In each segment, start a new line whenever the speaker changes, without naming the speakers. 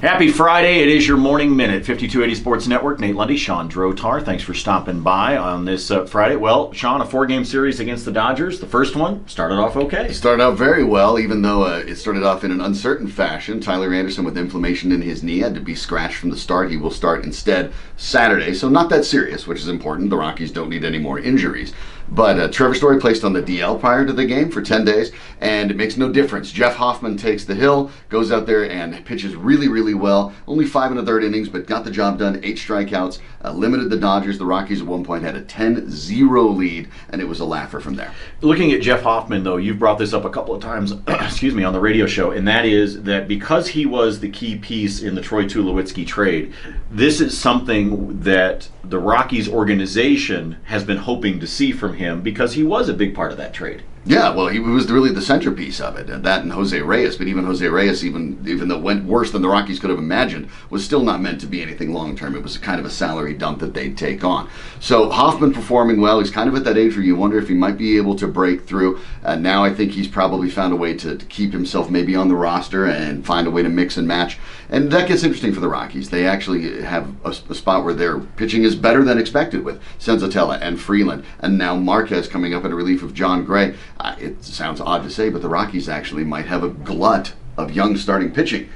Happy Friday. It is your Morning Minute. 5280 Sports Network. Nate Lundy, Shawn Drotar. Thanks for stopping by on this Friday. Well, Shawn, a 4-game series against the Dodgers. The first one started off okay.
It started out very well, even though it started off in an uncertain fashion. Tyler Anderson with inflammation in his knee had to be scratched from the start. He will start instead Saturday, so not that serious, which is important. The Rockies don't need any more injuries. But Trevor Story placed on the DL prior to the game for 10 days, and it makes no difference. Jeff Hoffman takes the hill, goes out there and pitches really, really well. Only 5 1/3 innings, but got the job done. 8 strikeouts, limited the Dodgers. The Rockies at one point had a 10-0 lead, and it was a laugher from there.
Looking at Jeff Hoffman, though, you've brought this up a couple of times, excuse me, on the radio show, and that is that because he was the key piece in the Troy Tulowitzki trade, this is something that the Rockies organization has been hoping to see from him because he was a big part of that trade.
Yeah, well, he was really the centerpiece of it, and that and Jose Reyes. But even Jose Reyes, even though it went worse than the Rockies could have imagined, was still not meant to be anything long-term. It was kind of a salary dump that they'd take on. So Hoffman performing well. He's kind of at that age where you wonder if he might be able to break through. Now I think he's probably found a way to keep himself maybe on the roster and find a way to mix and match. And that gets interesting for the Rockies. They actually have a spot where their pitching is better than expected with Senzatella and Freeland, and now Marquez coming up in relief of John Gray. It sounds odd to say, but the Rockies actually might have a glut of young starting pitching.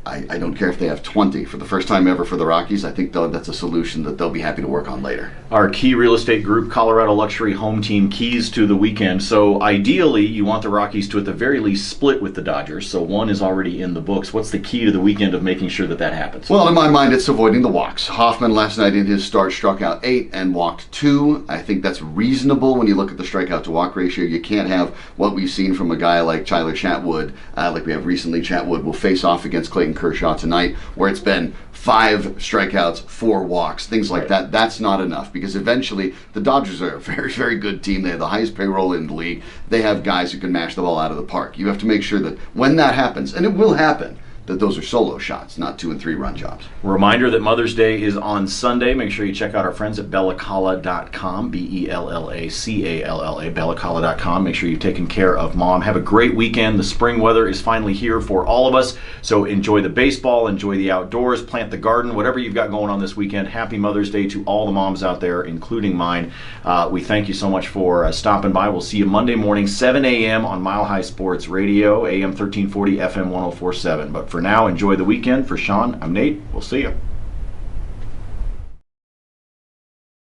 I don't care if they have 20. For the first time ever for the Rockies, I think that's a solution that they'll be happy to work on later.
Our key real estate group, Colorado Luxury Home Team, keys to the weekend. So ideally, you want the Rockies to at the very least split with the Dodgers. So one is already in the books. What's the key to the weekend of making sure that happens?
Well, in my mind, it's avoiding the walks. Hoffman last night in his start struck out 8 and walked 2. I think that's reasonable when you look at the strikeout to walk ratio. You can't have what we've seen from a guy like Tyler Chatwood, like we have recently. Chatwood will face off against Clayton Kershaw tonight, where it's been 5 strikeouts, 4 walks, things like that. That's not enough, because eventually the Dodgers are a very, very good team. They have the highest payroll in the league. They have guys who can mash the ball out of the park. You have to make sure that when that happens, and it will happen, that those are solo shots, not 2- and 3-run jobs.
Reminder that Mother's Day is on Sunday. Make sure you check out our friends at bellacalla.com, BELLACALLA, bellacalla.com. Make sure you've taken care of Mom. Have a great weekend. The spring weather is finally here for all of us, so enjoy the baseball, enjoy the outdoors, plant the garden, whatever you've got going on this weekend. Happy Mother's Day to all the moms out there, including mine. We thank you so much for stopping by. We'll see you Monday morning, 7 a.m. on Mile High Sports Radio, AM 1340, FM 1047. But for now, enjoy the weekend. For Shawn, I'm Nate. We'll see you.